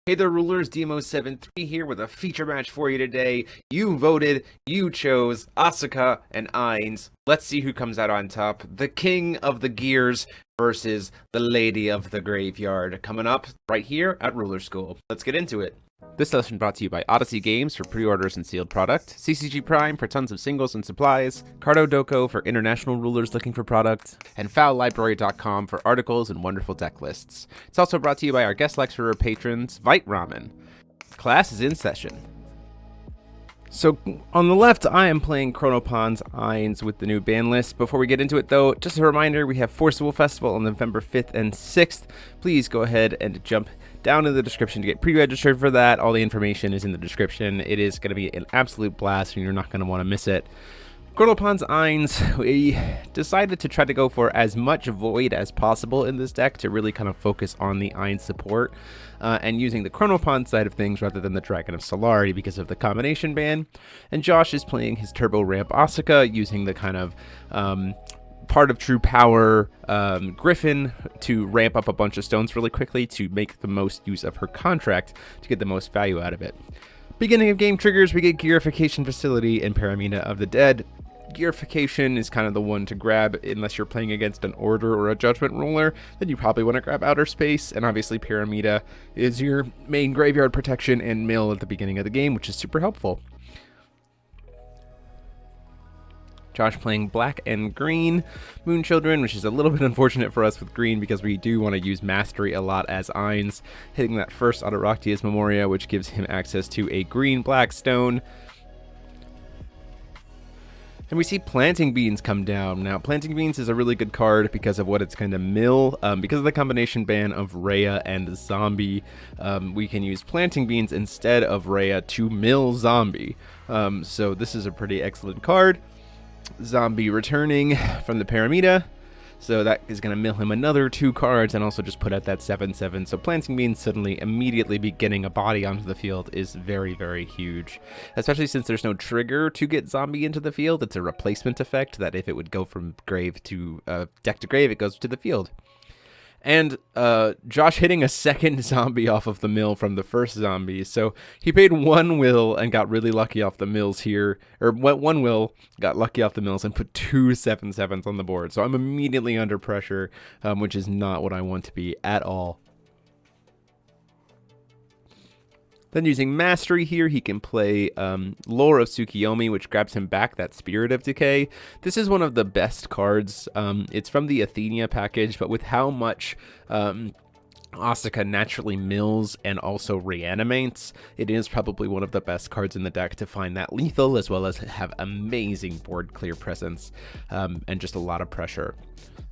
Hey there, rulers. Demo73 here with a feature match for you today. You voted, you chose Asuka and Eins. Let's see who comes out on top. The King of the Gears versus the Lady of the Graveyard. Coming up right here at Ruler School. Let's get into it. This session brought to you by Odyssey Games for pre-orders and sealed product, TCG Prime for tons of singles and supplies, Cardo Doko for international rulers looking for product, and fowlibrary.com for articles and wonderful deck lists. It's also brought to you by our guest lecturer patrons, Vite Ramen. Class is in session. So on the left, I am playing Chronopawns Eins with the new ban list. Before we get into it though, just a reminder, we have Forcible Festival on November 5th and 6th. Please go ahead and jump down in the description to get pre-registered for that. All the information is in the description. It is going to be an absolute blast and you're not going to want to miss it. Chronopawns Eins, we decided to try to go for as much void as possible in this deck to really kind of focus on the Eins support and using the Chronopawns side of things rather than the Dragon of Solari because of the combination ban. And Josh is playing his Turbo Ramp Asuka using the kind of part of True Power Griffin to ramp up a bunch of stones really quickly to make the most use of her contract to get the most value out of it. Beginning of game triggers, we get Gearification Facility and Pyramida of the Dead. Gearification is kind of the one to grab unless you're playing against an Order or a Judgment Ruler, then you probably want to grab Outer Space, and obviously Pyramida is your main graveyard protection and mill at the beginning of the game, which is super helpful. Josh playing black and green Moon Children, which is a little bit unfortunate for us with green because we do want to use Mastery a lot as Eins, hitting that first Autoroctius Memoria, which gives him access to a green-black stone. And we see Planting Beans come down. Now, Planting Beans is a really good card because of what it's going to mill. Because of the combination ban of Rhea and Zombie, we can use Planting Beans instead of Rhea to mill Zombie. So this is a pretty excellent card. Zombie returning from the Pyramida, so that is going to mill him another 2 cards and also just put out that 7/7. So Planting Beans suddenly immediately be getting a body onto the field is very, very huge, especially since there's no trigger to get Zombie into the field. It's a replacement effect that if it would go from grave to deck to grave, it goes to the field. And Josh hitting a second zombie off of the mill from the first zombie. So he paid 1 will and got really lucky off the mills here. Or 1 will, got lucky off the mills and put 2 7/7s on the board. So I'm immediately under pressure, which is not what I want to be at all. Then using Mastery here, he can play Lore of Tsukiyomi, which grabs him back that Spirit of Decay. This is one of the best cards. It's from the Athenia package, but with how much Asuka naturally mills and also reanimates, it is probably one of the best cards in the deck to find that lethal as well as have amazing board clear presence and just a lot of pressure.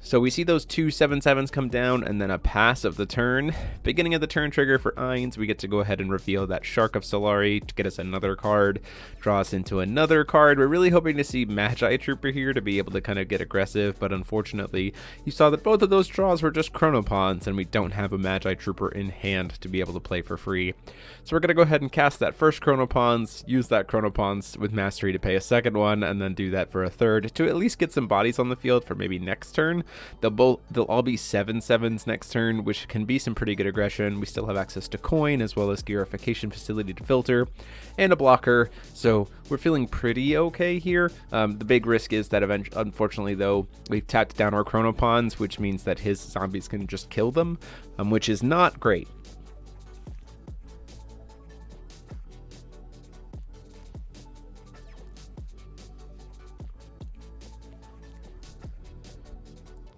So we see those 2 7/7s come down and then a pass of the turn. Beginning of the turn trigger for Eins, we get to go ahead and reveal that Shark of Solari to get us another card, draw us into another card. We're really hoping to see Magi Trooper here to be able to kind of get aggressive, but unfortunately you saw that both of those draws were just Chronopawns and we don't have a Magi Trooper in hand to be able to play for free. So we're going to go ahead and cast that first Chronopawns, use that Chronopawns with Mastery to pay a second one, and then do that for a third to at least get some bodies on the field for maybe next turn. They'll all be 7/7s next turn, which can be some pretty good aggression. We still have access to coin as well as Gearification Facility to filter and a blocker, so we're feeling pretty okay here. The big risk is that unfortunately though, we've tapped down our Chronopawns, which means that his zombies can just kill them, which is not great.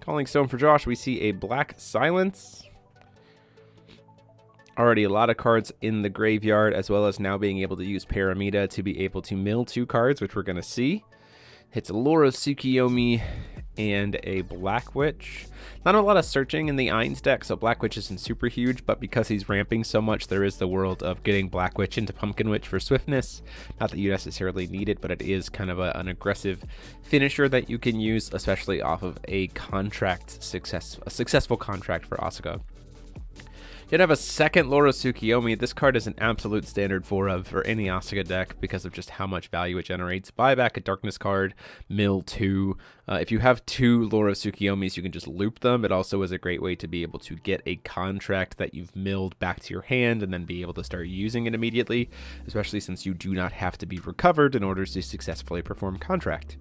Calling Stone for Josh, we see a Black Silence. Already a lot of cards in the graveyard, as well as now being able to use Pyramida to be able to mill 2 cards, which we're going to see. Hits a Lore of Tsukiyomi and a Black Witch. Not a lot of searching in the Eins deck, so Black Witch isn't super huge, but because he's ramping so much, there is the world of getting Black Witch into Pumpkin Witch for swiftness. Not that you necessarily need it, but it is kind of an aggressive finisher that you can use, especially off of a successful contract for Asuka. Did have a second Laura Tsukiyomi. This card is an absolute standard 4-of for any Asuka deck because of just how much value it generates. Buy back a Darkness card, mill 2. If you have 2 Laura Tsukiyomis, you can just loop them. It also is a great way to be able to get a contract that you've milled back to your hand and then be able to start using it immediately, especially since you do not have to be recovered in order to successfully perform contract.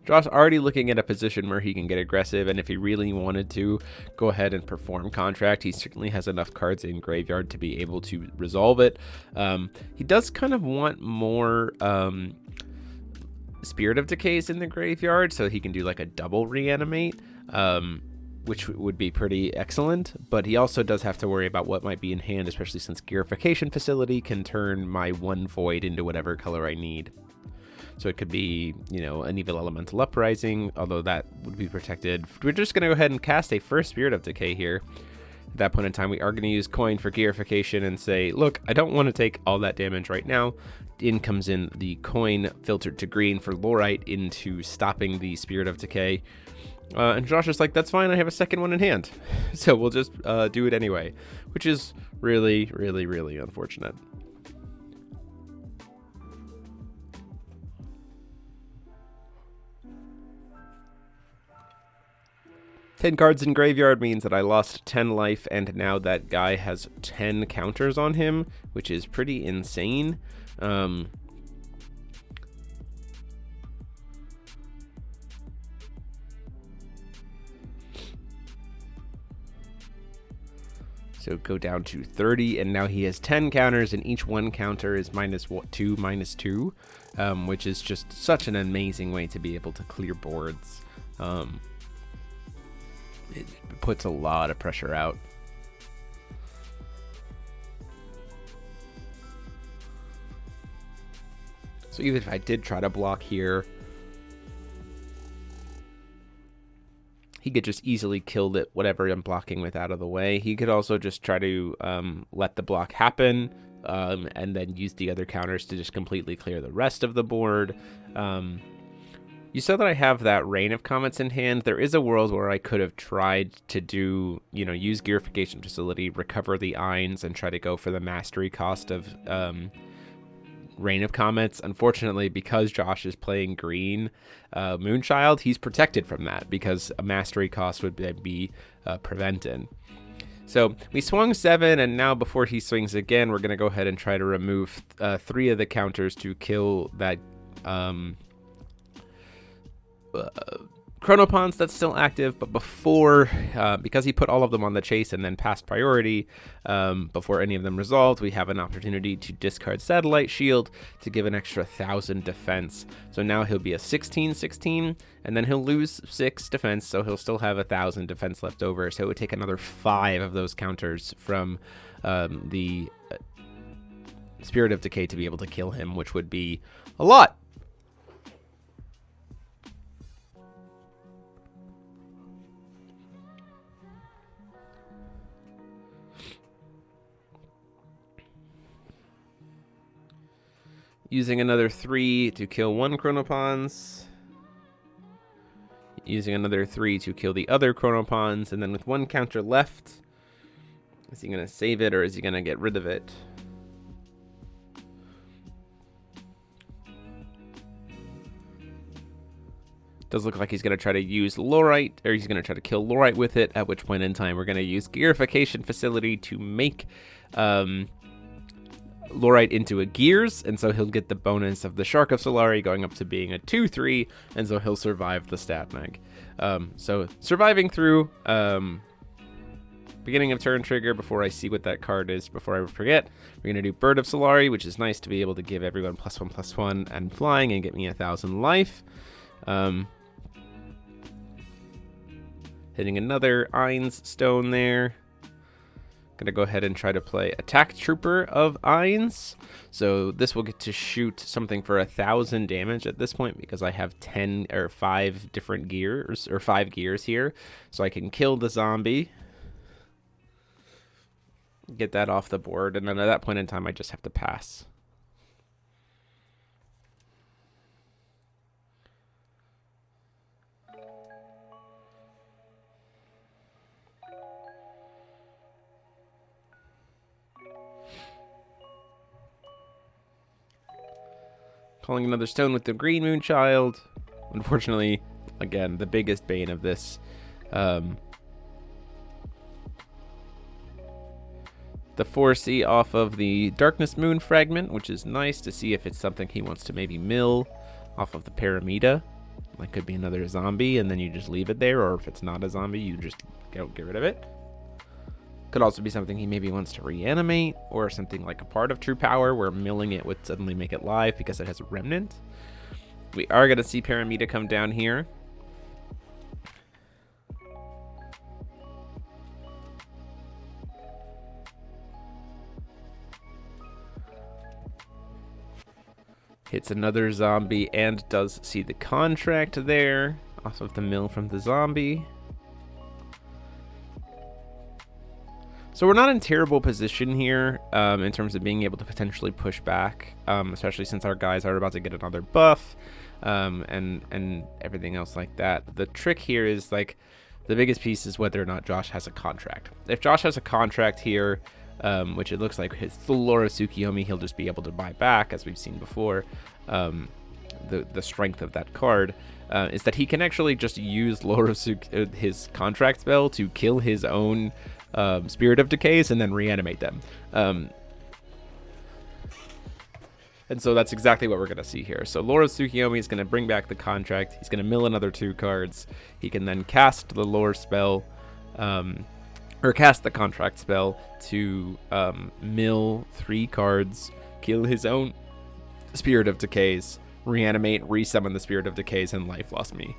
Josh already looking at a position where he can get aggressive, and if he really wanted to go ahead and perform contract, he certainly has enough cards in graveyard to be able to resolve it. He does kind of want more Spirit of Decays in the graveyard, so he can do like a double reanimate, which would be pretty excellent, but he also does have to worry about what might be in hand, especially since Gearification Facility can turn my 1 void into whatever color I need. So it could be, you know, an Evil Elemental Uprising, although that would be protected. We're just going to go ahead and cast a first Spirit of Decay here. At that point in time, we are going to use Coin for Gearification and say, look, I don't want to take all that damage right now. In comes in the Coin filtered to green for Lorite into stopping the Spirit of Decay. And Josh is like, that's fine, I have a second one in hand. So we'll just do it anyway, which is really, really, really unfortunate. 10 cards in graveyard means that I lost 10 life, and now that guy has 10 counters on him, which is pretty insane. So go down to 30, and now he has 10 counters, and each one counter is -2, -2, which is just such an amazing way to be able to clear boards. It puts a lot of pressure out. So even if I did try to block here, he could just easily kill it, whatever I'm blocking with out of the way. He could also just try to let the block happen and then use the other counters to just completely clear the rest of the board. You saw that I have that Rain of Comets in hand. There is a world where I could have tried to do, you know, use Gearification Facility, recover the Eins, and try to go for the mastery cost of Rain of Comets. Unfortunately, because Josh is playing green Moonchild, he's protected from that because a mastery cost would be prevented. So we swung 7, and now before he swings again, we're going to go ahead and try to remove 3 of the counters to kill that Chronopawns that's still active, but before, because he put all of them on the chase and then passed priority, before any of them resolved, we have an opportunity to discard Satellite Shield to give an extra 1,000 defense. So now he'll be a 16/16, and then he'll lose 6 defense, so he'll still have 1,000 defense left over. So it would take another 5 of those counters from the Spirit of Decay to be able to kill him, which would be a lot. Using another 3 to kill 1 Chronopawns. Using another 3 to kill the other Chronopawns. And then with 1 counter left, is he going to save it or is he going to get rid of it? Does look like he's going to try to use Lorite, or he's going to try to kill Lorite with it, at which point in time we're going to use Gearification Facility to make Lorite into a Gears, and so he'll get the bonus of the Shark of Solari going up to being a 2/3, and so he'll survive the stat mag. So surviving through beginning of turn trigger. Before I see what that card is, before I forget, we're going to do Bird of Solari, which is nice to be able to give everyone +1/+1 and flying and get me 1,000 life. Hitting another Eins stone there. Gonna go ahead and try to play Attack Trooper of Eins. So this will get to shoot something for 1,000 damage at this point because I have 10 or 5 different gears, or 5 gears here. So I can kill the zombie. get that off the board, and then at that point in time I just have to pass. Calling another stone with the Green Moonchild. Unfortunately, again, the biggest bane of this. The 4C off of the Darkness Moon fragment, which is nice to see if it's something he wants to maybe mill off of the Paramita. That could be another zombie, and then you just leave it there, or if it's not a zombie, you just get rid of it. Could also be something he maybe wants to reanimate, or something like a part of True Power where milling it would suddenly make it live because it has a remnant. We are going to see Paramita come down here. Hits another zombie and does see the contract there off of the mill from the zombie. So we're not in terrible position here in terms of being able to potentially push back, especially since our guys are about to get another buff and everything else like that. The trick here is, like, the biggest piece is whether or not Josh has a contract. If Josh has a contract here, which it looks like his full Laura Tsukiyomi, he'll just be able to buy back, as we've seen before. The strength of that card is that he can actually just use his contract spell to kill his own Spirit of Decays and then reanimate them. And so that's exactly what we're going to see here. So Laura Tsukiyomi is going to bring back the contract. He's going to mill another 2 cards. He can then cast the lore spell, or cast the contract spell to mill 3 cards, kill his own Spirit of Decays, reanimate, resummon the Spirit of Decays, and life lost me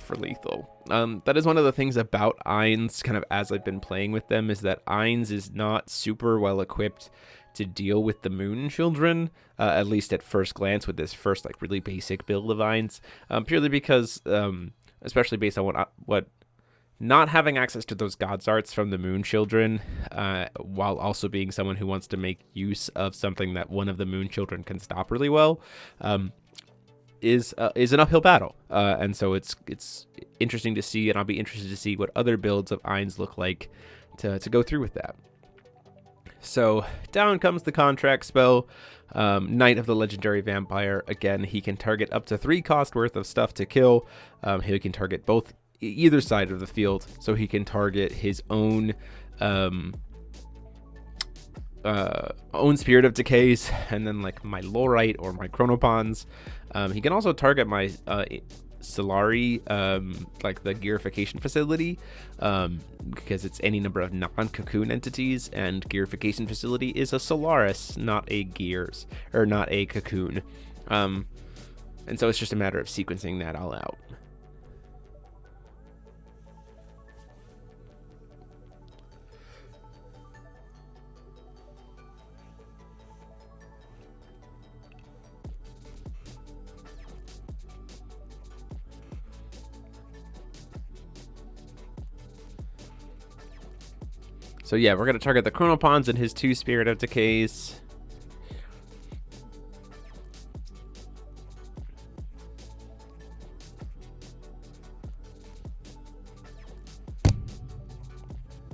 for lethal. That is one of the things about Eins, kind of as I've been playing with them, is that Eins is not super well equipped to deal with the Moon Children, at least at first glance with this first, like, really basic build of Eins, purely because, especially based on what not having access to those God's Arts from the Moon Children, while also being someone who wants to make use of something that one of the Moon Children can stop really well, is an uphill battle. And so it's interesting to see, and I'll be interested to see what other builds of Eins look like to go through with that. So down comes the contract spell, Knight of the Legendary Vampire. Again, he can target up to 3 cost worth of stuff to kill. He can target either side of the field, so he can target his own Spirit of Decays, and then, like, my Lorite or my Chronopawns. He can also target my Solari, like the gearification facility, because it's any number of non-cocoon entities, and gearification facility is a Solaris, not a gears, or not a cocoon. And so it's just a matter of sequencing that all out. So yeah, we're going to target the Chronopawns and his 2 Spirit of Decays.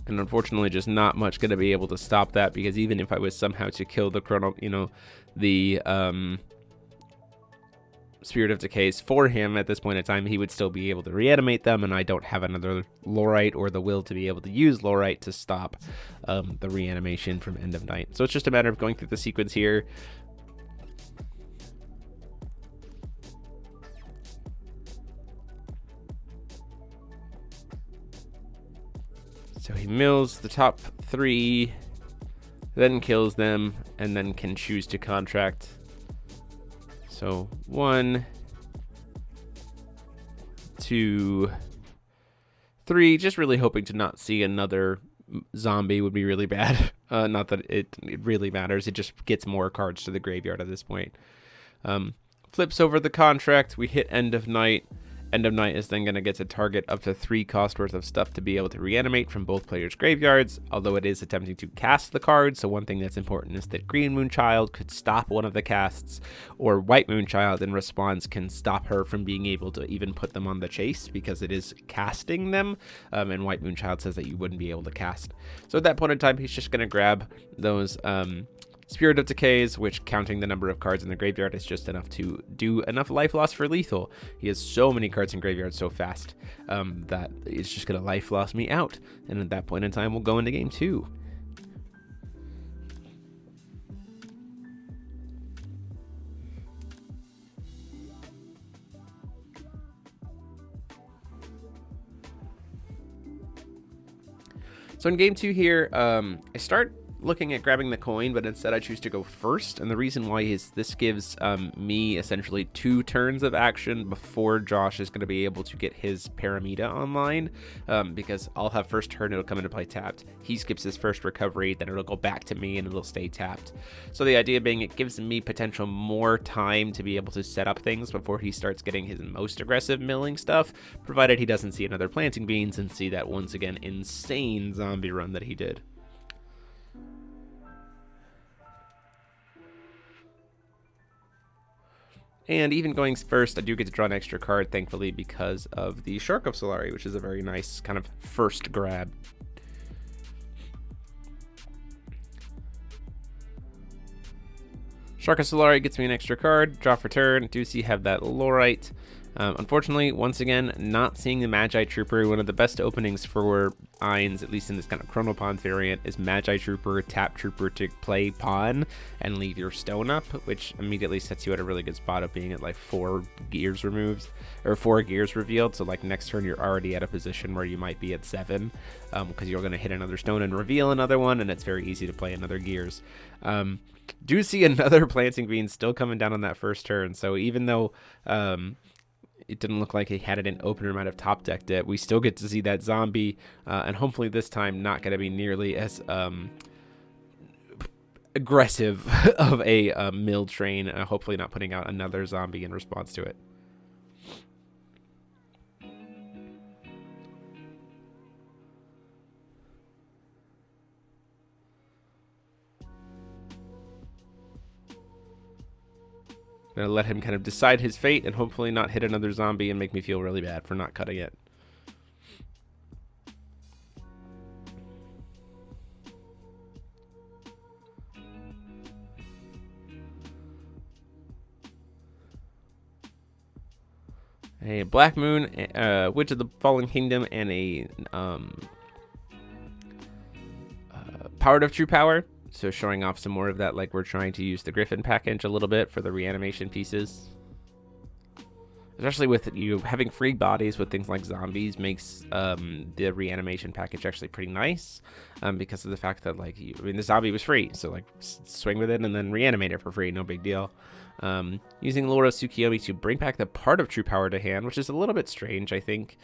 And unfortunately, just not much going to be able to stop that, because even if I was somehow to kill the Spirit of Decays for him at this point in time, he would still be able to reanimate them, and I don't have another Lorite or the will to be able to use Lorite to stop the reanimation from End of Night. So it's just a matter of going through the sequence here. So he mills the top 3, then kills them, and then can choose to contract. So 1, 2, 3, just really hoping to not see another zombie would be really bad. Not that it really matters, it just gets more cards to the graveyard at this point. Flips over the contract, we hit End of Night, End of Night is then going to get to target up to 3 cost worth of stuff to be able to reanimate from both players' graveyards, although it is attempting to cast the card. So one thing that's important is that Green Moonchild could stop one of the casts, or White Moonchild in response can stop her from being able to even put them on the chase because it is casting them, and White Moonchild says that you wouldn't be able to cast. So at that point in time, he's just going to grab those Spirit of Decays, which, counting the number of cards in the graveyard, is just enough to do enough life loss for lethal. He has so many cards in graveyard so fast that it's just going to life loss me out. And at that point in time, we'll go into game 2. So in game 2 here, I start looking at grabbing the coin, but instead I choose to go first. And the reason why is this gives me essentially 2 turns of action before Josh is going to be able to get his Paramita online, because I'll have first turn, it'll come into play tapped. He skips his first recovery, then it'll go back to me and it'll stay tapped. So the idea being it gives me potential more time to be able to set up things before he starts getting his most aggressive milling stuff, provided he doesn't see another Planting Beans and see that once again insane zombie run that he did. And even going first, I do get to draw an extra card, thankfully, because of the Shark of Solari, which is a very nice kind of first grab. Shark of Solari gets me an extra card, draw for turn. Do see have that Lorite. Unfortunately, once again, not seeing the Magi Trooper. One of the best openings for Eins, at least in this kind of Chronopawns variant, is Magi Trooper, tap Trooper to play Pawn and leave your stone up, which immediately sets you at a really good spot of being at like 4 gears removed, or 4 gears revealed. So like next turn, you're already at a position where you might be at 7, because you're going to hit another stone and reveal another one, and it's very easy to play another gears. Do see another Planting Bean still coming down on that first turn. So even though it didn't look like he had it in opener, might have top decked it, we still get to see that zombie, and hopefully this time not going to be nearly as aggressive of a mill train, hopefully not putting out another zombie in response to it. I'm going to let him kind of decide his fate and hopefully not hit another zombie and make me feel really bad for not cutting it. A Black Moon, Witch of the Fallen Kingdom, and a Powered of True Power. So showing off some more of that, like we're trying to use the Griffin package a little bit for the reanimation pieces. Especially with you having free bodies with things like zombies makes the reanimation package actually pretty nice, because of the fact that like the zombie was free, so like swing with it and then reanimate it for free, no big deal. Using Laura Tsukiyomi to bring back the Part of True Power to hand, which is a little bit strange, I think.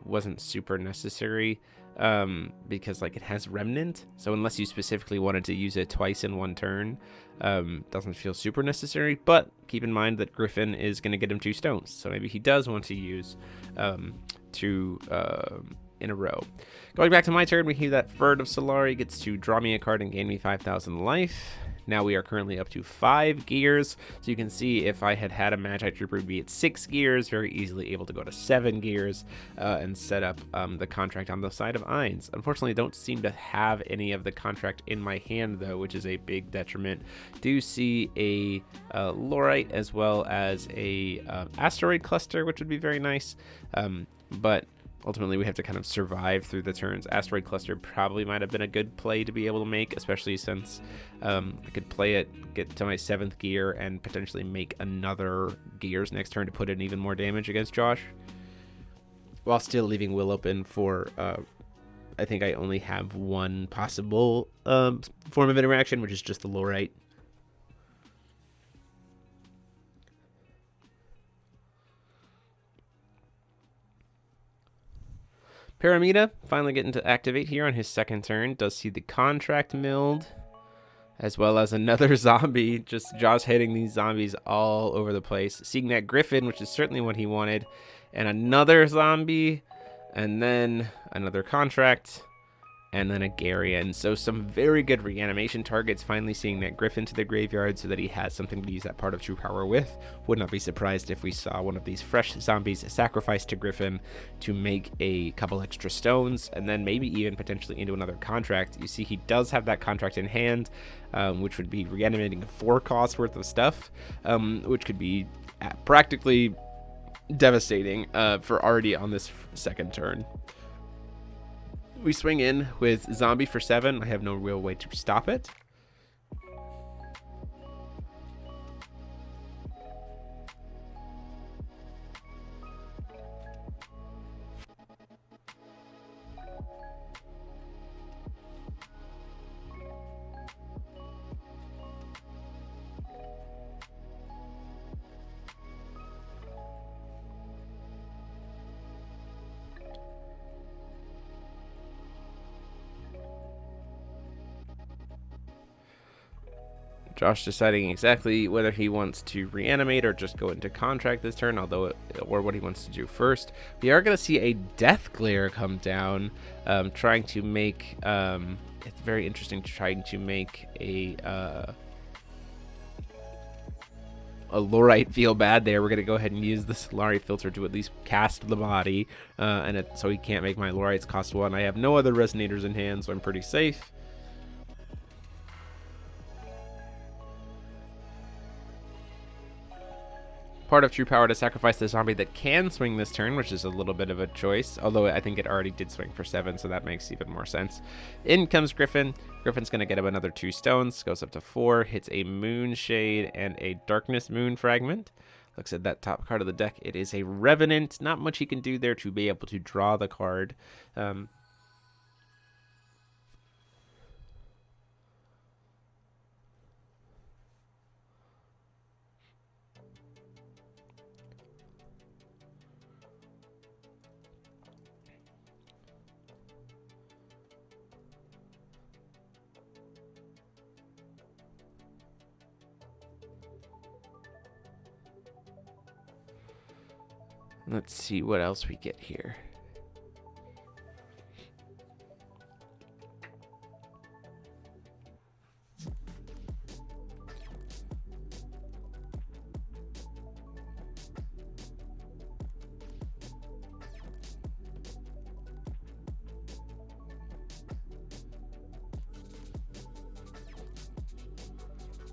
Wasn't super necessary, because like it has Remnant, so unless you specifically wanted to use it twice in one turn, doesn't feel super necessary. But keep in mind that Griffin is going to get him 2 stones, so maybe he does want to use 2 in a row. Going back to my turn, we hear that Bird of Solari gets to draw me a card and gain me 5,000 life. Now we are currently up to 5 gears, so you can see if I had had a Magi Trooper, would be at 6 gears, very easily able to go to 7 gears and set up the contract on the side of Eins. Unfortunately, don't seem to have any of the contract in my hand, though, which is a big detriment. Do see a Lorite as well as a Asteroid Cluster, which would be very nice, but ultimately we have to kind of survive through the turns. Asteroid Cluster probably might have been a good play to be able to make, especially since I could play it, get to my 7th gear, and potentially make another gears next turn to put in even more damage against Josh, while still leaving Will open for I think I only have one possible form of interaction, which is just the Lorite. Paramita finally getting to activate here on his 2nd turn. Does see the contract milled, as well as another zombie. Just Josh hitting these zombies all over the place. Seeing that Griffin, which is certainly what he wanted, and another zombie, and then another contract, and then a Garian. So some very good reanimation targets. Finally seeing that Griffin to the graveyard so that he has something to use that part of true power with. Would not be surprised if we saw one of these fresh zombies sacrificed to Griffin to make a couple extra stones, and then maybe even potentially into another contract. You see he does have that contract in hand, which would be reanimating 4 costs worth of stuff, which could be practically devastating for already on this second turn. We swing in with zombie for 7. I have no real way to stop it. Josh deciding exactly whether he wants to reanimate or just go into contract this turn, or what he wants to do first. We are going to see a Death Glare come down, trying to make, it's very interesting, trying to make a Lorite feel bad there. We're going to go ahead and use the Solari filter to at least cast the body, so he can't make my Lorites cost 1. I have no other Resonators in hand, so I'm pretty safe. Part of true power to sacrifice the zombie that can swing this turn, which is a little bit of a choice, although I think it already did swing for 7, so that makes even more sense. In comes Griffin. Griffin's going to get him another 2 stones, goes up to 4, hits a Moonshade and a Darkness Moon Fragment. Looks at that top card of the deck. It is a Revenant. Not much he can do there to be able to draw the card. Let's see what else we get here.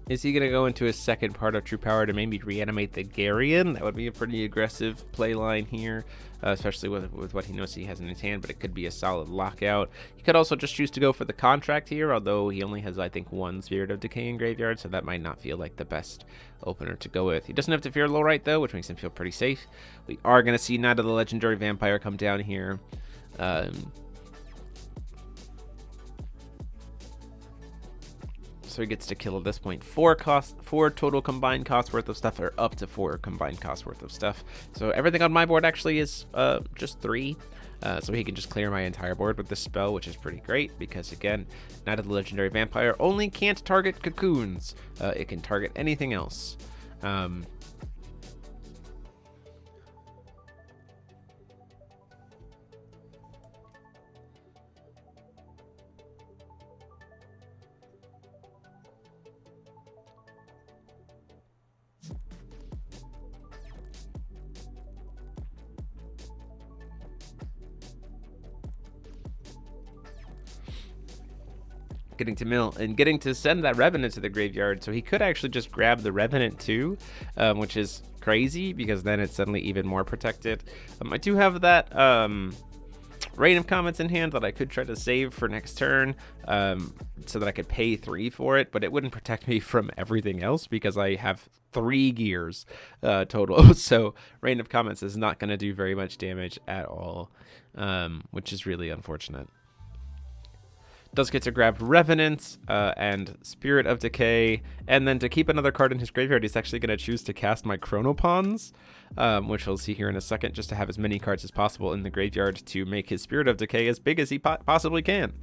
Is he going to go into his second part of true power to maybe reanimate the Garian? That would be a pretty aggressive play line here, especially with what he knows he has in his hand, but it could be a solid lockout. He could also just choose to go for the contract here, although he only has, I think, 1 Spirit of Decay in graveyard, so that might not feel like the best opener to go with. He doesn't have to fear Lowrite, though, which makes him feel pretty safe. We are going to see Knight of the Legendary Vampire come down here. So he gets to kill at this point 4 total combined cost worth of stuff, or up to 4 combined cost worth of stuff. So everything on my board actually is just 3. So he can just clear my entire board with this spell, which is pretty great because, again, Knight of the Legendary Vampire only can't target cocoons. It can target anything else. Getting to mill and getting to send that Revenant to the graveyard, so he could actually just grab the Revenant too, which is crazy because then it's suddenly even more protected. I do have that Rain of Comets in hand that I could try to save for next turn, so that I could pay 3 for it, but it wouldn't protect me from everything else because I have 3 gears total. So Rain of Comets is not going to do very much damage at all, which is really unfortunate. Does get to grab Revenant and Spirit of Decay, and then to keep another card in his graveyard, he's actually going to choose to cast my Chronopawns, which we'll see here in a second, just to have as many cards as possible in the graveyard to make his Spirit of Decay as big as he possibly can.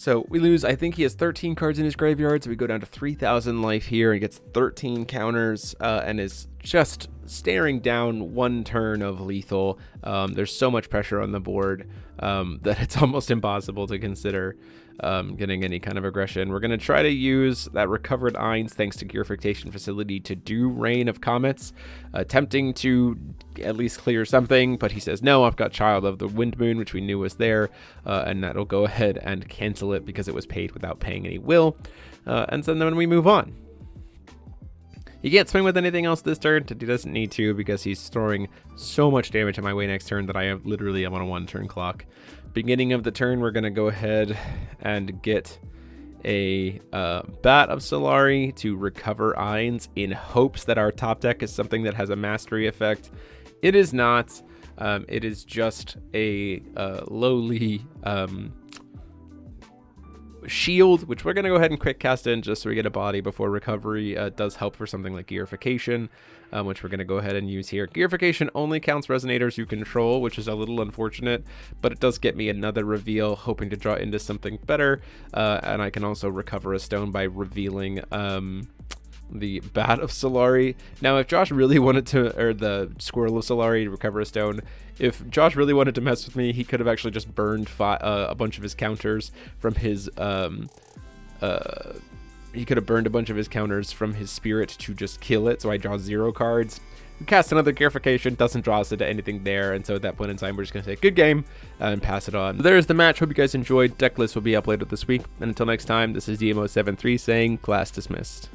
So we lose, I think he has 13 cards in his graveyard, so we go down to 3,000 life here and gets 13 counters and is just staring down one turn of lethal. There's so much pressure on the board that it's almost impossible to consider getting any kind of aggression. We're going to try to use that recovered Eins thanks to Gearification Facility to do Rain of Comets, attempting to at least clear something, but he says no, I've got Child of the Wind Moon, which we knew was there, and that'll go ahead and cancel it because it was paid without paying any will, and so then we move on. He can't swing with anything else this turn. He doesn't need to because he's throwing so much damage at my way next turn that I literally am on a 1-turn clock. Beginning of the turn, we're going to go ahead and get a Bat of Solari to recover Eins in hopes that our top deck is something that has a mastery effect. It is not. It is just a lowly shield, which we're going to go ahead and quick cast in just so we get a body before recovery. Does help for something like Gearification, which we're going to go ahead and use here. Gearification only counts Resonators you control, which is a little unfortunate, but it does get me another reveal, hoping to draw into something better, and I can also recover a stone by revealing the Bat of Solari. Now, if Josh really wanted to, or the Squirrel of Solari to recover a stone, if Josh really wanted to mess with me, he could have actually just burned a bunch of his counters from his he could have burned a bunch of his counters from his spirit to just kill it, so I draw 0 cards. We cast another Gearification, doesn't draw us into anything there, and so at that point in time, we're just going to say, good game, and pass it on. There's the match. Hope you guys enjoyed. Deck list will be uploaded this week, and until next time, this is DMO73 saying, class dismissed.